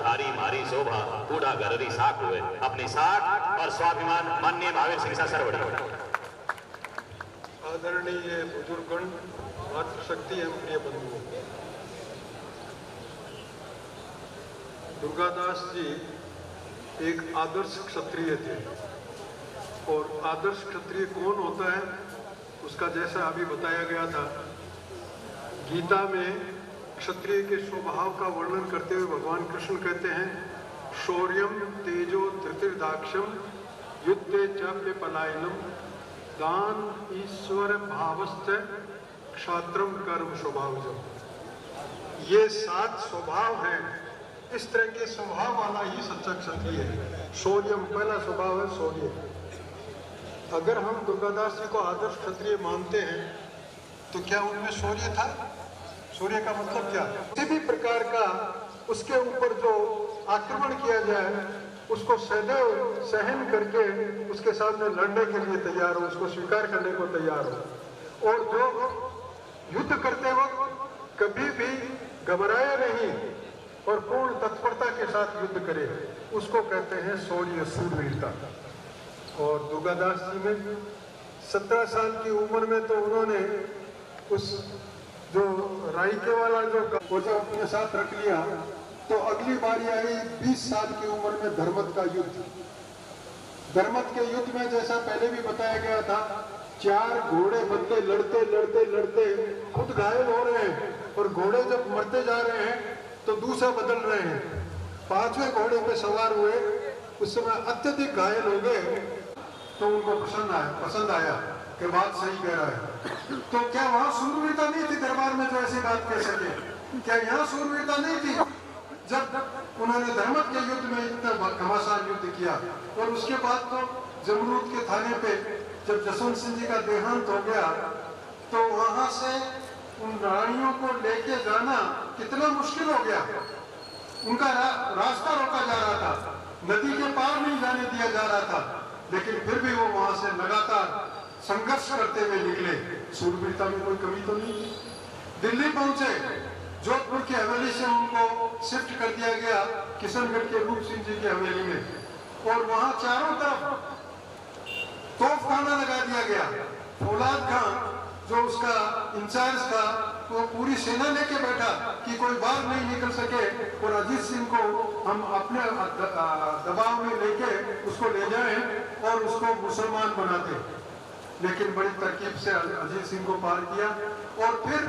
धारी मारी शोभा बूढ़ा गररी साख हुए अपनी साख और स्वाभिमान माननीय महावीर सिंह सरवड़ी। आदरणीय बुजुर्गगण, मातृशक्ति एवं प्रिय बंधुओं, दुर्गादास जी एक आदर्श क्षत्रिय थे और आदर्श क्षत्रिय कौन होता है उसका जैसा अभी बताया गया था, गीता में क्षत्रिय के स्वभाव का वर्णन करते हुए भगवान कृष्ण कहते हैं, शौर्यम तेजो धृतिर्दाक्ष्यम युद्धे च पलायनम दान ईश्वर भावस्थ क्षात्रम कर्म स्वभावजम। ये 7 स्वभाव हैं। इस तरह के स्वभाव वाला ही सच्चा क्षत्रिय है। शौर्यम पहला स्वभाव है शौर्य। अगर हम दुर्गादास जी को आदर्श क्षत्रिय मानते हैं तो क्या उनमें शौर्य था? शौर्य का मतलब क्या? किसी भी प्रकार का उसके ऊपर जो आक्रमण किया जाए उसको सदैव सहन करके उसके सामने लड़ने के लिए तैयार हो, उसको स्वीकार करने को तैयार हो, और जो युद्ध करते वक्त कभी भी घबराए नहीं और पूर्ण तत्परता के साथ युद्ध करे, उसको कहते हैं शौर्य, शूरवीरता। और दुर्गादास जी में 17 साल की उम्र में तो उन्होंने उस जो राइके वाला वो जब अपने साथ रख लिया तो अगली बारी आई 20 साल की उम्र में धर्मत का युद्ध। धर्मत के युद्ध में जैसा पहले भी बताया गया था, 4 घोड़े बदले लड़ते लड़ते लड़ते खुद घायल हो रहे हैं और घोड़े जब मरते जा रहे हैं तो दूसरा बदल रहे हैं। 5वें घोड़े पे सवार हुए, उस समय अत्यधिक घायल हो गए तो उनको पसंद आया कि बात सही कह रहा है। तो क्या वहां शूरवीरता नहीं थी दरबार में जो ऐसी बात कह सके? क्या यहाँ शूरवीरता नहीं थी जब उन्होंने धर्मत के युद्ध में इतना घमासान युद्ध किया? और उसके बाद तो जमरूद के थाने पे जब जसवंत सिंह जी का देहांत हो गया तो वहां से उन रानियों को लेके जाना कितना मुश्किल हो गया। उनका रास्ता रोका जा रहा था, नदी के पार नहीं जाने दिया जा रहा था, लेकिन फिर भी वो वहां से लगातार संघर्ष करते हुए निकले। शूरवीरता में कोई कमी तो नहीं थी। दिल्ली पहुंचे, जोधपुर की हवेली से उनको शिफ्ट कर दिया गया किशनगढ़ के रूप सिंह जी की हवेली में, और वहां चारों तरफ तोपखाना लगा दिया गया। फौलाद खान जो उसका इंचार्ज था वो पूरी सेना लेके बैठा कि कोई बाहर नहीं निकल सके और अजीत सिंह को हम अपने दबाव में लेके उसको ले जाएं और उसको मुसलमान बनाते। लेकिन बड़ी तरकीब से अजीत सिंह को पार किया और फिर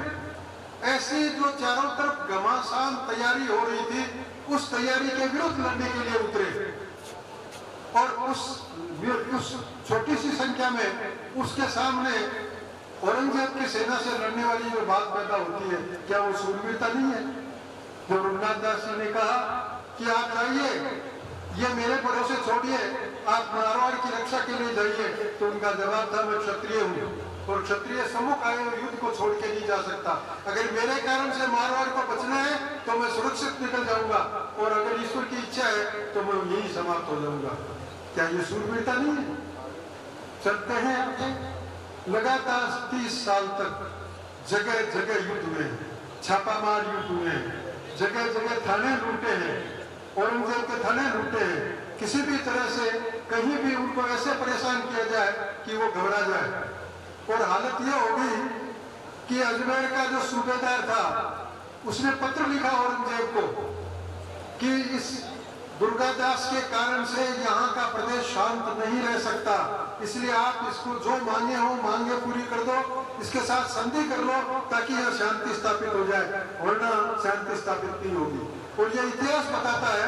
ऐसी जो चारों तरफ घमासान तैयारी हो रही थी उस तैयारी के विरुद्ध लड़ने के लिए उतरे, और उस छोटी सी संख्या में उसके सामने औरंगजेब की सेना से लड़ने वाली जो बात पैदा होती है, क्या वो शूरवीरता नहीं है? जो रघुनाथ दास जी ने कहा कि आप जाइए, ये मेरे भरोसे छोड़िए, आप मारवाड़ की रक्षा के लिए जाइए, तो उनका जवाब था मैं क्षत्रिय हूँ और क्षत्रिय सम्मुख आए हुए युद्ध को छोड़ के नहीं जा सकता। अगर मेरे कारण से मारवाड़ को बचना है तो मैं सुरक्षित निकल जाऊंगा, और अगर ईश्वर की इच्छा है तो मैं यही समाप्त हो जाऊंगा। क्या ये शूरवीरता नहीं है? चलते हैं आगे। लगातार 30 साल तक जगह जगह युद्ध हुए, छापामार युद्ध हुए, जगह जगह थाने लूटे हैं, औरंगजेब के थाने लूटे हैं। किसी भी तरह से कहीं भी उनको ऐसे परेशान किया जाए कि वो घबरा जाए। और हालत यह हो गई कि अजमेर का जो सूबेदार था उसने पत्र लिखा औरंगजेब को कि इस दुर्गादास के कारण से यहाँ का प्रदेश शांत नहीं रह सकता, इसलिए आप इसको जो मांगे हो मांगे पूरी कर दो, इसके साथ संधि कर लो ताकि यहाँ शांति स्थापित हो जाए, वरना शांति स्थापित नहीं होगी। और यह इतिहास बताता है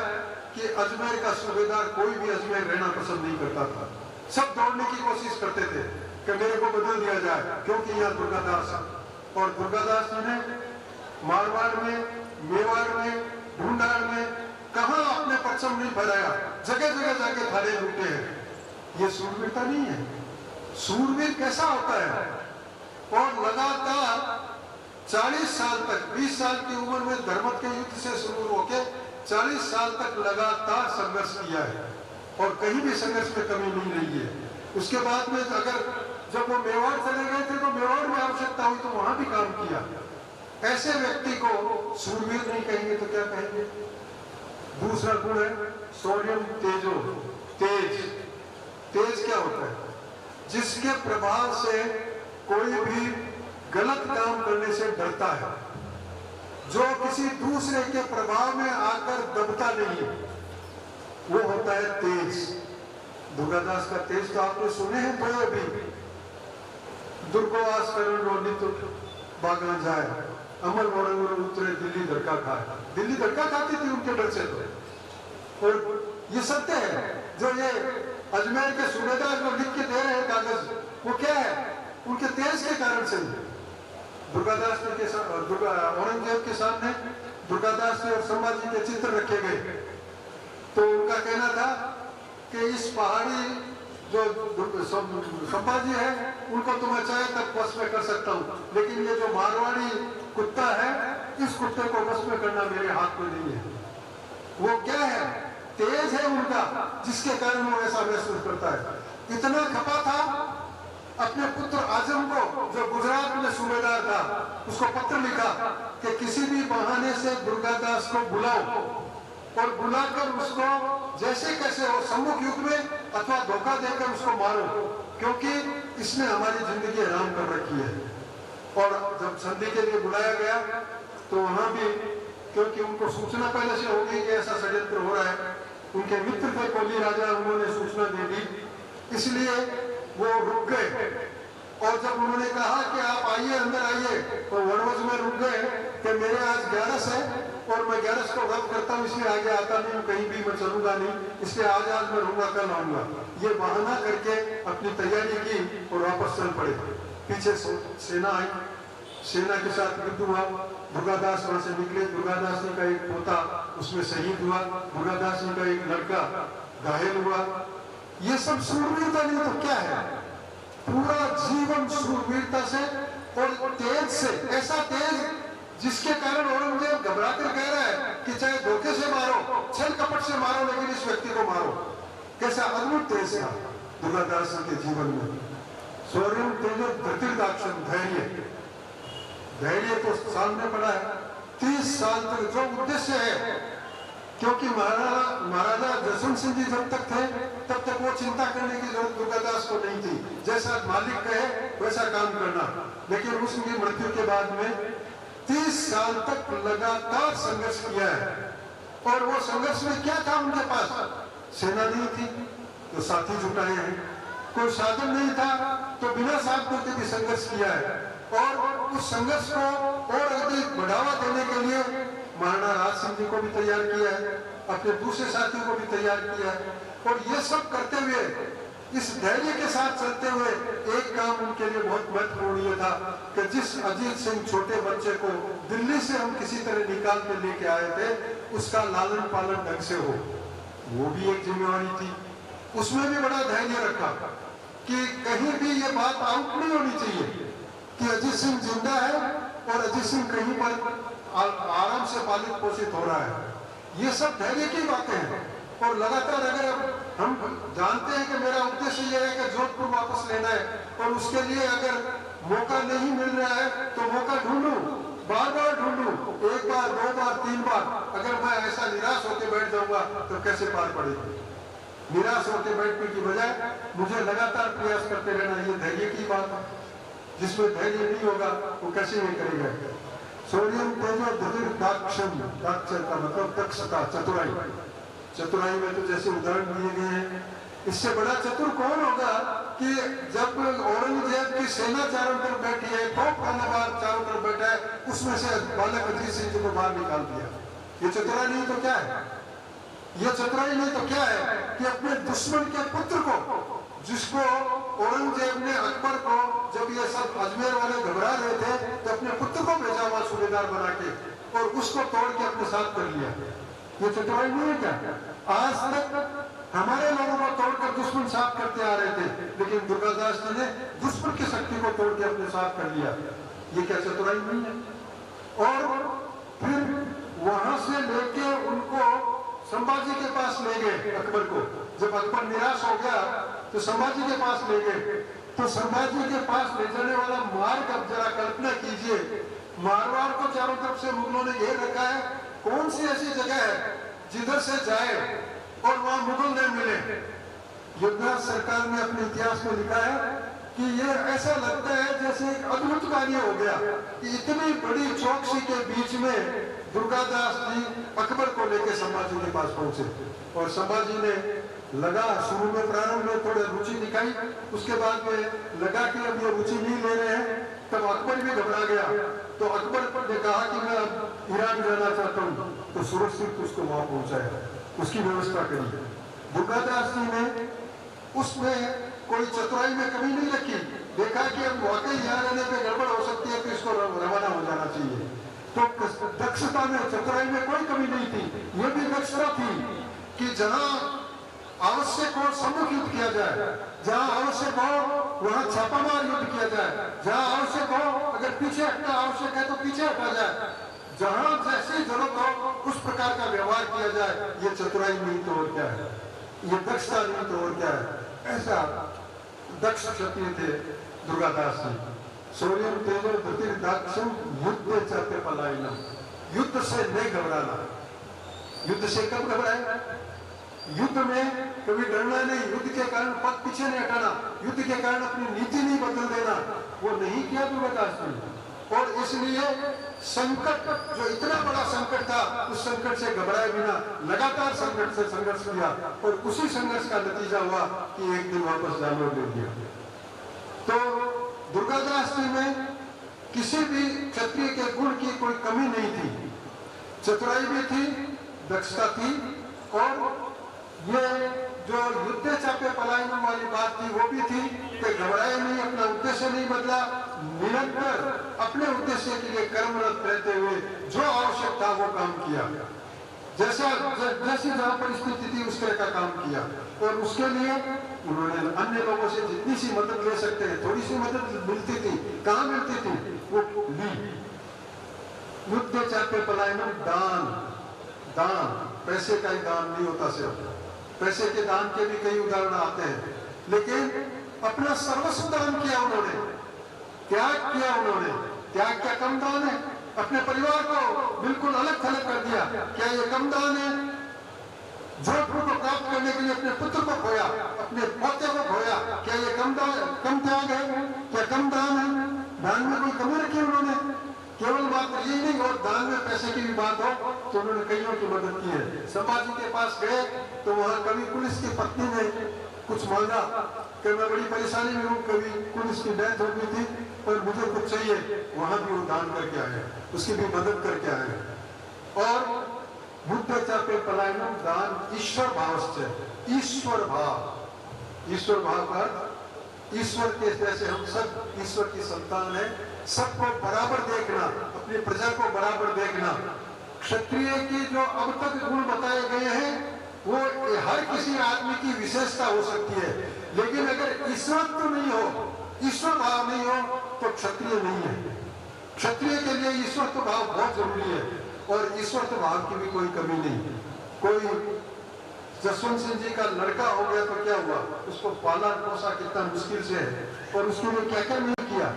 कि अजमेर का सूबेदार कोई भी अजमेर रहना पसंद नहीं करता था। सब दौड़ने की कोशिश करते थे कि मेरे को बदल दिया जाए, क्योंकि यहाँ दुर्गादास है। और दुर्गादास जी ने मारवाड़ में, मेवाड़ में, ढूंढाड़ में कहाँ अपने परचम नहीं फहराया, जगह जगह जाके थाने लूटे हैं। ये शूरवीरता नहीं है? शूरवीर कैसा होता है? और लगातार 40 साल तक, 20 साल की उम्र में धर्मत के युद्ध से शुरू होकर 40 साल तक लगातार संघर्ष किया है और कहीं भी संघर्ष में कमी नहीं रही है। उसके बाद में अगर जब वो मेवाड़ चले गए थे तो मेवाड़ में आवश्यकता हुई तो वहां भी काम किया। ऐसे व्यक्ति को शूरवीर नहीं कहेंगे तो क्या कहेंगे? दूसरा गुण है शौर्यम तेजो, तेज। तेज क्या होता है? जिसके प्रभाव से कोई भी गलत काम करने से डरता है, जो किसी दूसरे के प्रभाव में आकर दबता नहीं है, वो होता है तेज। दुर्गादास का तेज तो आपने सुने हैं तो अभी, दुर्गवास करण रोनित बागा जाए, अमर वरंग उतरे दिल्ली धड़का खाए। दिल्ली धड़का खाती थी उनके डर से तो। और ये सत्य है, जो ये अजमेर के सूबेदार जो लिख के दे रहे हैं कागज, वो क्या है? उनके तेज के कारण से। दुर्गादास के औरंगजेब के सामने दुर्गादास और संभाजी के चित्र रखे गए, तो उनका कहना था कि इस पहाड़ी जो संभाजी है उनको तो मैं चाहे तक बस में कर सकता हूँ, लेकिन ये जो मारवाड़ी कुत्ता है, इस कुत्ते को बस में करना मेरे हाथ में नहीं है। वो क्या है? तेज है उनका, जिसके कारण वो ऐसा महसूस करता है। इतना खपा था अपने पुत्र आजम को, जो गुजरात में सूबेदार था, उसको पत्र लिखा कि किसी भी बहाने से दुर्गादास को बुलाओ और बुलाकर उसको जैसे कैसे हो सम्मुख युग में अथवा धोखा देकर उसको मारो, क्योंकि इसने हमारी जिंदगी हराम कर रखी है। और जब संधि के लिए बुलाया गया तो वहां भी, क्योंकि उनको सूचना पहले से हो गई कि ऐसा षड्यंत्र हो रहा है, उनके मित्र थे कोली राजा, उन्होंने सूचना दे दी, इसलिए वो रुक गए। और जब उन्होंने कहा कि आप आइए, अंदर आइए, तो वनवज में रुक गए कि मेरे आज 11 है और मैं 11 को व्रत करता हूँ, इसलिए आगे आता नहीं हूँ, कहीं भी मैं चलूंगा नहीं, इसलिए आज मैं रहूंगा, कल आऊंगा। ये बहाना करके अपनी तैयारी की और वापस चल पड़े। पीछे सेना आई, सेना के साथ युद्ध हुआ, दुर्गादास वहां से निकले। दुर्गादास जी का एक पोता उसमें शहीद हुआ, दुर्गादास जी का एक लड़का घायल हुआ। ये सब शूरवीरता नहीं तो क्या है? पूरा जीवन शूरवीरता से और तेज से, ऐसा तेज जिसके कारण औरंगजेब घबरा कर कह रहा है कि चाहे धोखे से मारो, छल कपट से मारो, लेकिन इस व्यक्ति को मारो। कैसा अद्भुत तेज था दुर्गादास के जीवन में। शौर्यम तेजो धृतिर्दाक्षम, धैर्य। धैर्य तो सामने पड़ा है। 30 साल तक जो उद्देश्य है, क्योंकि महाराजा जसवंत सिंह जी जब तक थे तब तक वो चिंता करने की जरूरत दुर्गादास को नहीं थी, जैसा मालिक कहे वैसा काम करना। लेकिन उसकी मृत्यु के बाद में 30 साल तक लगातार संघर्ष किया है। और वो संघर्ष में क्या था उनके पास? सेना नहीं थी तो साथी जुटाए हैं, कोई साधन नहीं था तो बिना साधनों के भी संघर्ष किया है। और उस संघर्ष को और अधिक बढ़ावा देने के लिए महाराणा राज सिंह जी को भी तैयार किया है, अपने दूसरे साथियों को भी तैयार किया है। और ये सब करते हुए, इस धैर्य के साथ चलते हुए, एक काम उनके लिए बहुत महत्वपूर्ण ये था कि जिस अजीत सिंह छोटे बच्चे को दिल्ली से हम किसी तरह निकाल के लेके आए थे, उसका लालन पालन ढंग से हो, वो भी एक जिम्मेवारी थी। उसमें भी बड़ा धैर्य रखा कि कहीं भी ये बात आउट नहीं होनी चाहिए कि अजीत सिंह जिंदा है और अजीत सिंह कहीं पर आराम से पालित पोषित हो रहा है। ये सब धैर्य की बातें हैं। और लगातार अगर हम जानते हैं कि मेरा उद्देश्य यह है कि जोधपुर वापस लेना है, और उसके लिए अगर मौका नहीं मिल रहा है तो मौका ढूंढूं, बार बार ढूंढूं, 1 बार 2 बार 3 बार। अगर मैं ऐसा निराश होकर बैठ जाऊंगा तो कैसे पार पड़ेगी? निराश होकर बैठने की बजाय मुझे लगातार प्रयास करते रहना, ये धैर्य की बात है। जिसमें धैर्य नहीं होगा वो कैसे नहीं करेगा? शौर्यम तेजो धृतिर्दाक्षम, दाक्ष का मतलब दक्षता, चतुराई। चतुराई में तो जैसे उदाहरण दिए गए हैं, इससे बड़ा चतुर कौन होगा कि जब औरंगजेब की सेना चारों तरफ बैठी है, तोप खाना बार चारों तरफ बैठा है, उसमें से बालक अजीत सिंह जी को बाहर निकाल दिया। ये चतुराई नहीं तो क्या है? ये चतुराई नहीं तो क्या है कि अपने दुश्मन के पुत्र को, जिसको औरंगजेब ने अकबर को, जब ये सब अजमेर वाले घबरा रहे थे तो अपने पुत्र को भेजा हुआ सूबेदार बना के, और उसको तोड़ के अपने साथ कर लिया। ये चतुराई नहीं है क्या? आज तक हमारे लोगों को तोड़कर दुश्मन साफ करते आ रहे थे, लेकिन दुर्गादास जी ने दुश्मन की शक्ति को तोड़ के अपने साथ कर लिया। ये क्या चतुराई नहीं है? और फिर वहां से लेके उनको संभाजी के पास ले गए अकबर को। जब अकबर निराश हो गया तो संभाजी के पास ले गए। तो संभाजी के पास ले जाने वाला मार्ग, अब जरा कल्पना कीजिए, मारवाड़ को चारों तरफ से मुगलों ने घेर रखा है। कौन सी ऐसी जगह है जिधर से जाए और वहां मुगल न मिले। युद्धराज सरकार ने अपने इतिहास में लिखा है कि ये ऐसा लगता है जैसे एक अद्भुत कार्य हो गया कि इतनी बड़ी चौकसी के बीच में दुर्गादास जी अकबर को लेकर संभाजी के पास पहुंचे और संभाजी ने लगा शुरू में प्रारंभ में थोड़ी रुचि दिखाई, उसके बाद में लगा कि अब ये रुचि नहीं ले रहे हैं, तब अकबर भी घबरा गया। तो अकबर ने कहा कि मैं अब ईरान जाना चाहता हूँ, तो सुरक्षित उसको वहां पहुंचाया, उसकी व्यवस्था करी। दुर्गादास जी ने उसमें कोई चतुराई में कमी नहीं रखी, देखा कि अब वाकई यहाँ रहने पे गड़बड़ हो सकती है तो इसको रवाना हो जाना चाहिए। तो दक्षता में चतुराई में कोई कमी नहीं थी। ये भी दक्षता थी कि जहाँ आवश्यक हो सम्मुख युद्ध किया जाए, जहाँ आवश्यक हो वहाँ छापामार युद्ध किया जाए, जहाँ आवश्यक हो अगर पीछे हटना आवश्यक है तो पीछे हटा जाए, जहाँ जैसी जरूरत हो उस प्रकार का व्यवहार किया जाए। ये चतुराई नहीं तो और क्या है, ये दक्षता नहीं तो और क्या है। ऐसा दक्ष क्षत्रिय थे दुर्गादास जी। शौर्यम तेजो धृतिर्दाक्षम युद्ध चाहते पलायना, युद्ध से नहीं घबराना। युद्ध से कब घबराए? युद्ध में कभी डरना नहीं, युद्ध के कारण पद पीछे नहीं हटाना, युद्ध के कारण अपनी नीति नहीं बदल देना, वो नहीं किया दुर्गादास ने। और इसलिए संकट जो इतना बड़ा संकट था, उस संकट से घबराए बिना लगातार संकट से संघर्ष किया और उसी संघर्ष का नतीजा हुआ कि एक दिन वापस जानवर ले लिया। तो दुर्गादास जी में किसी भी क्षत्रिय के गुण की कोई कमी नहीं थी, चतुराई भी थी, दक्षता थी और ये जो युद्ध चापे पलायन वाली बात थी वो भी थी कि घबराए नहीं, अपना उद्देश्य नहीं बदला, निरंतर अपने उद्देश्य के लिए कर्मरत रहते हुए जो आवश्यक था वो काम किया, जैसी जहां परिस्थिति थी उस तरह का काम किया। और उसके लिए उन्होंने अन्य लोगों से जितनी सी मदद ले सकते हैं, थोड़ी सी मदद मिलती थी, कहाँ मिलती थी, वो ली। युद्ध चापे पलायन दान, दान पैसे का ही दान नहीं होता, सिर्फ पैसे के दान के भी कई उदाहरण आते हैं, लेकिन अपना सर्वस्व दान किया उन्होंने, त्याग किया उन्होंने। त्याग क्या कम दान है? अपने परिवार को बिल्कुल अलग थलग कर दिया, क्या ये कम दान है? जोधपुर को प्राप्त करने के लिए अपने पुत्र को खोया, अपने पोते को खोया, क्या ये कम त्याग है? क्या कम दान है? दान में कोई कमी रखी उन्होंने? केवल मात्र ये नहीं, और दान में पैसे की भी बात हो तो उन्होंने कईयों की मदद की है। संभाजी के पास गए तो वहां कभी पुलिस की पत्नी ने कुछ मांगा कि मैं बड़ी परेशानी में हूँ, कभी पुलिस की डेथ हो गई थी पर मुझे कुछ चाहिए, वहां भी वो दान करके आए, उसकी भी मदद करके आए। और बुद्ध चापे पलायनम दान ईश्वर भाव से, ईश्वर भाव, ईश्वर भाव का ईश्वर के जैसे हम सब ईश्वर की संतान है, सबको बराबर देखना, अपनी प्रजा को बराबर देखना। क्षत्रिय की जो अब तक गुण बताए गए हैं वो हर किसी आदमी की विशेषता हो सकती है, लेकिन अगर ईश्वरत्व नहीं हो, ईश्वर भाव नहीं हो तो क्षत्रिय नहीं है। क्षत्रिय के लिए ईश्वरत्व भाव बहुत जरूरी है और ईश्वरत्व भाव की भी कोई कमी नहीं। कोई जसवंत सिंह जी का लड़का हो गया तो क्या हुआ, उसको पाला पोसा कितना मुश्किल से है और उसके लिए क्या क्या नहीं किया।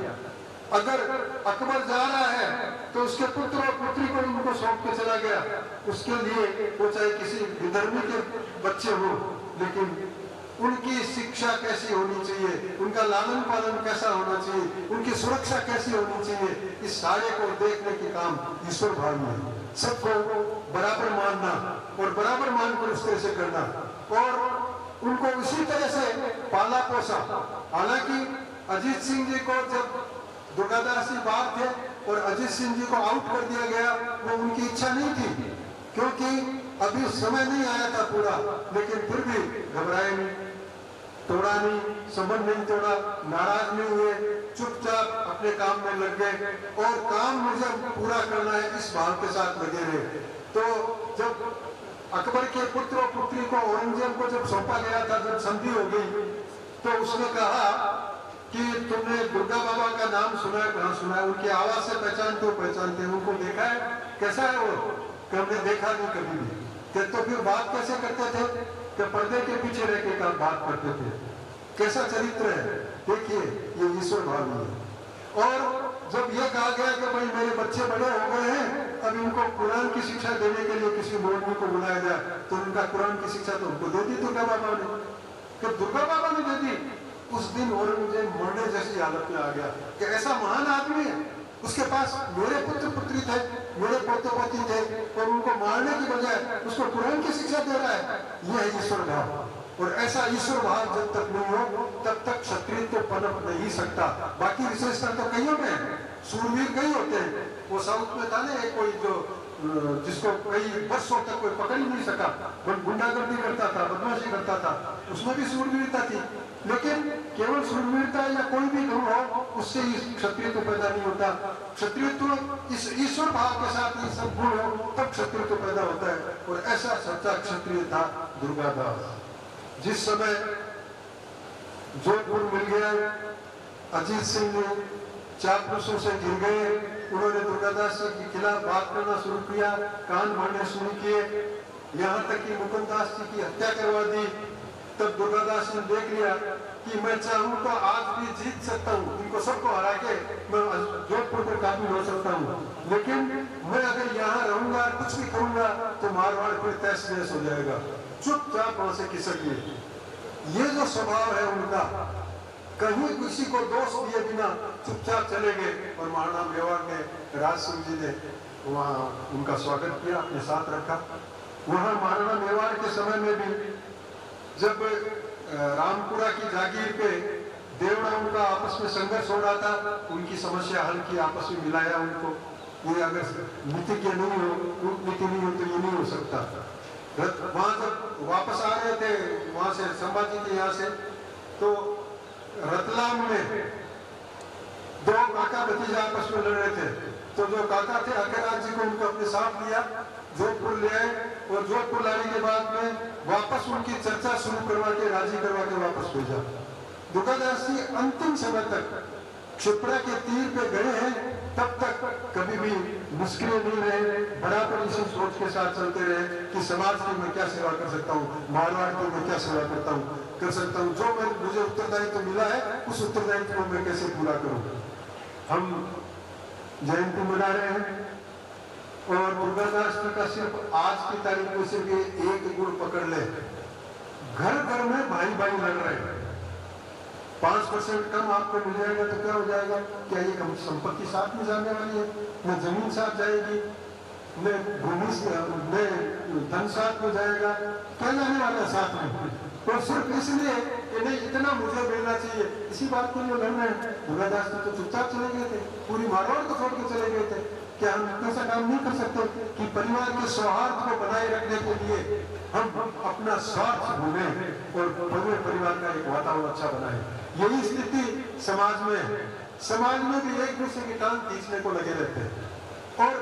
अगर अकबर जा रहा है तो उसके पुत्र और पुत्री को उनको सौंप के चला गया, उसके लिए वो चाहे किसी विधर्मी के बच्चे हो, लेकिन उनकी शिक्षा कैसी होनी चाहिए, उनका लालन पालन कैसा होना चाहिए, उनकी सुरक्षा कैसी होनी चाहिए, इस सारे को देखने के काम ईश्वर भाव में है। सबको बराबर मानना और बराबर मानकर उस तरह से करना और उनको उसी तरह से पाला पोसा। हालांकि अजीत सिंह जी को जब दुर्गादास जी बाहर थे और अजीत सिंह जी को आउट कर दिया गया, वो उनकी इच्छा नहीं थी क्योंकि अभी समय नहीं आया था पूरा, लेकिन फिर भी घबराए नहीं, तोड़ा नहीं, संबंध नहीं तोड़ा, नाराज नहीं हुए, चुपचाप अपने काम में लग गए और काम मुझे पूरा करना है इस भाव के साथ लगे रहे। तो जब अकबर के पुत्र और पुत्री को औरंगजेब को जब सौंपा गया था, जब संधि हो गई, तो उसने कहा कि तुमने दुर्गा बाबा का नाम सुना है? कहाँ सुना है? उनकी आवाज से पहचानते हैं, उनको देखा है? कैसा है वो? हमने देखा नहीं कभी भी। तो फिर बात कैसे करते थे? कि पर्दे के पीछे रह के बात करते थे। कैसा चरित्र है देखिए, ये ईश्वर भाव है। और जब यह कहा गया कि भाई मेरे बच्चे बड़े हो गए हैं, अब इनको कुरान की शिक्षा देने के लिए किसी मौलवी को बुलाया जाए, तो उनका कुरान की शिक्षा तो उनको दे दी दुर्गा बाबा ने। कि दुर्गा बाबा ने दे दी, उस दिन औरंगजेब मरने जैसी हालत में आ गया कि ऐसा महान आदमी है, उसके पास मेरे पुत्र पुत्री थे, मेरे पोते पोती थे, और उनको मारने की बजाय उसको कुरान की शिक्षा दे रहा है। यह है ईश्वर भाव। और ऐसा ईश्वर भाव जब तक नहीं हो तब तक क्षत्रिय तो पनप नहीं सकता। बाकी विशेषता तो कईयों में, सूरवीर कई होते हैं। वो साउथ में था ना एक कोई जो जिसको कई वर्षों तक कोई पकड़ ही नहीं सका, गुंडागर्दी करता था, बदमाशी करता था, उसमें भी सूरवीरता थी। लेकिन केवल सूरवीरता या कोई भी गुण हो उससे क्षत्रिय तो पैदा नहीं होता। क्षत्रिय तो इस ईश्वर भाव के साथ ये सब गुण हो तब क्षत्रिय तो पैदा होता है। और ऐसा सच्चा क्षत्रिय था दुर्गादास। जिस समय जोधपुर मिल गया, अजीत सिंह ने चापलूसों से घिर गए, उन्होंने दुर्गादास के खिलाफ बात करना शुरू किया, कान भरने शुरू किए, यहाँ तक कि मुकुंदास जी की हत्या करवा दी। तब दुर्गादास ने देख लिया कि मैं चाहूं तो आज भी जीत सकता हूँ, इनको सबको हरा के मैं जोधपुर पर काबिल हो सकता हूँ, लेकिन मैं अगर यहाँ रहूंगा कुछ भी करूंगा तो मारवाड़ पर तहस नहस हो जाएगा। चुपचाप वहां से खिसक गए। ये जो स्वभाव है उनका, कहीं किसी को दोष दिए बिना चुपचाप चले गए। और महाराणा मेवाड़ ने, राज सिंह जी ने वहाँ उनका स्वागत किया, अपने साथ रखा। वहाँ महाराणा मेवाड़ के समय में भी जब रामपुरा की जागीर पे देवड़ा उनका आपस में संघर्ष हो रहा था, उनकी समस्या हल की, आपस में मिलाया उनको। ये अगर नीतिज्ञ नहीं हो, कूटनीति नहीं हो तो ये नहीं हो सकता। वहां जब वापस आ रहे थे वहां से संभाजी के यहाँ से, तो रतलाम में दो काका भतीजा आपस में लड़ रहे थे। तो जो काका थे अकेराज जी को उनको अपने साथ लिया, जोधपुर ले आए, और जोधपुर लाने के बाद में वापस उनकी चर्चा शुरू करवा के, राजी करवा के वापस भेजा। दुर्गादास जी अंतिम समय तक क्षिप्रा के तीर पे गए हैं, तब तक कभी भी निष्क्रिय नहीं रहे, बराबर इसी सोच के साथ चलते रहे कि समाज की मैं क्या सेवा कर सकता हूँ, मारवाड़ की मैं क्या सेवा कर सकता हूँ, जो मुझे उत्तरदायित्व मिला है उस उत्तरदायित्व को मैं कैसे पूरा करूँ। हम जयंती मना रहे हैं और दुर्गादास जी का सिर्फ आज की तारीख में सिर्फ एक गुण पकड़ ले, घर घर में भाई भाई लड़ रहे हैं। 5% कम आपको मिल जाएगा तो क्या हो जाएगा? क्या ये कम संपत्ति साथ में जाने वाली है? न जमीन साथ जाएगी, न भूमि, न धन साथ में जाएगा, क्या जाने वाला है साथ में? तो सिर्फ इसलिए कि नहीं इतना मुझे मिलना चाहिए, इसी बात के लिए लड़ना है। दुर्गादास जी तो चुपचाप चले गए थे, पूरी मारवाड़ को छोड़ के चले गए थे। क्या हम इतना सा काम नहीं कर सकते कि परिवार के सौहार्द को बनाए रखने के लिए हम अपना स्वार्थ भूलें और पूरे परिवार का एक वातावरण अच्छा बनाए? यही स्थिति समाज में है। समाज में भी एक दूसरे की टांग खींचने को लगे रहते हैं और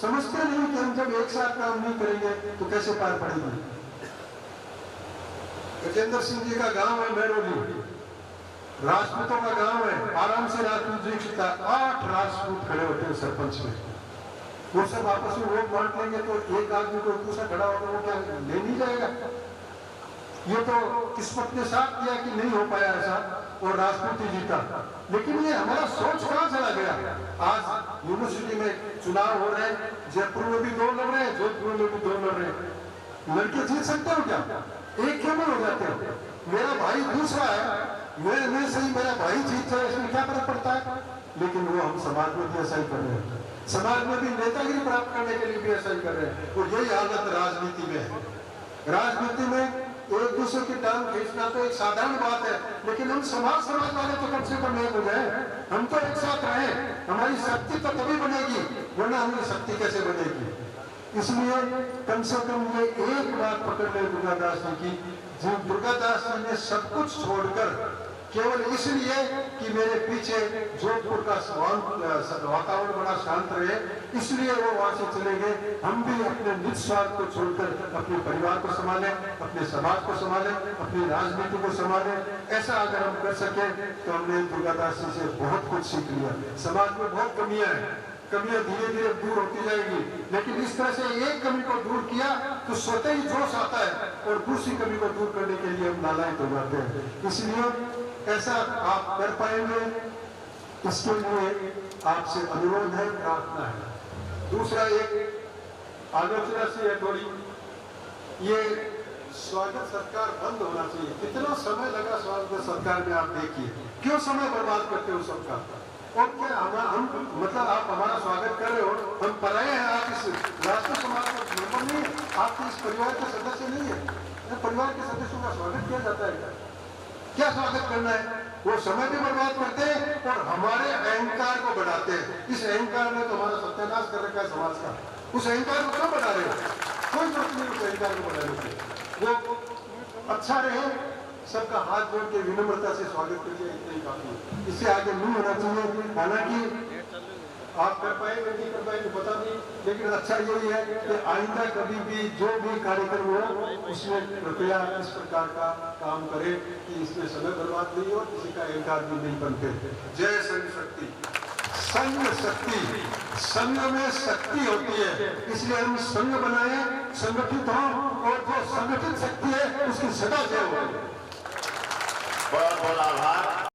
समझते नहीं कि हम जब एक साथ काम नहीं करेंगे तो कैसे पार पड़ेगी। गजेंद्र सिंह जी का गांव है मेहरौली, राजपूतों का गांव है, आराम से राजपूत दीक्षित था, 8 राजपूत खड़े होते हैं सरपंच में। वो सब आपस में वोट बांट लेंगे तो एक आदमी को दूसरा खड़ा होकर वो क्या ले नहीं जाएगा? ये तो किस्मत ने साथ किया कि नहीं हो पाया ऐसा और राजपूत ही जीता। लेकिन ये हमारा सोच कहाँ चला गया? आज यूनिवर्सिटी में चुनाव हो रहे हैं, जयपुर में भी 2 लड़ रहे हैं, जोधपुर में भी 2 लड़ रहे हैं। लड़के जीत सकते हो क्या? एक क्यों में हो जाते हो? मेरा भाई दूसरा है, मैं सही, मेरा भाई जीत जाए इसमें क्या फर्क पड़ता है? लेकिन वो हम समाज में भी ऐसा ही कर रहे हैं, समाज में भी नेतागिरी प्राप्त करने के लिए भी ऐसा ही कर रहे हैं। और यही हालत राजनीति में है। राजनीति में एक दूसरे की टांग खींचना तो एक साधारण बात है, लेकिन हम समाज वाले तो कम से कम एक हो जाए, हम तो एक साथ रहे, हमारी शक्ति तो तभी बनेगी, वरना हमारी शक्ति कैसे बनेगी? इसलिए कम से कम ये एक बात पकड़ ले दुर्गादास जी की, जो दुर्गादास जी ने सब कुछ छोड़कर केवल इसलिए कि मेरे पीछे जोधपुर का वातावरण बड़ा शांत रहे, इसलिए वो वहां से चले गए। हम भी अपने निज स्वार्थ को छोड़कर अपने परिवार को संभालें, अपने समाज को संभालें, अपनी राजनीति को संभालें। ऐसा अगर हम कर सके तो हमने दुर्गादास जी से बहुत कुछ सीख लिया। समाज में बहुत कमियां हैं, कमियां धीरे धीरे दूर होती जाएगी, लेकिन इस तरह से एक कमी को दूर किया तो स्वतः ही जोश आता है और दूसरी कमी को दूर करने के लिए हम नालायक हो जाते हैं। इसलिए ऐसा आप कर पाएंगे इसके लिए आपसे अनुरोध है, प्रार्थना है। दूसरा एक आलोचना सी है थोड़ी, ये स्वागत सत्कार बंद होना चाहिए। कितना समय लगा स्वागत सत्कार में, आप देखिए क्यों समय बर्बाद करते हो सबका। और क्या हम मतलब आप हमारा स्वागत कर रहे हो, हम पराये हैं, आप इस राष्ट्र समाज का मेंबर नहीं है, आप इस परिवार के सदस्य नहीं है। परिवार के सदस्यों का स्वागत किया जाता है, क्या स्वागत करना है? वो समय भी बर्बाद करते हैं और हमारे अहंकार को बढ़ाते हैं। इस अहंकार ने तो हमारा सत्यानाश कर रखा है समाज का। उस अहंकार को क्यों बढ़ा रहे हो? कोई जरूरत नहीं उस अहंकार को बढ़ाने की। वो अच्छा रहे, सबका हाथ जोड़ के विनम्रता से स्वागत करिए, इतना ही काफी है। इससे आगे नहीं होना चाहिए। हालांकि आप कर पाएंगे नहीं कर पाएंगे पता नहीं, लेकिन अच्छा यही है कि आइंदा कभी भी जो भी कार्यक्रम हो उसमें कृपया इस प्रकार का काम करें कि इसमें समय बर्बाद नहीं हो, किसी का अहंकार भी नहीं बनते। जय संघ शक्ति। संघ शक्ति, संघ में शक्ति होती है, इसलिए हम संघ बनाए, संगठित हों, और जो संगठित शक्ति है उसकी सदा जय हो। बहुत बहुत आभार।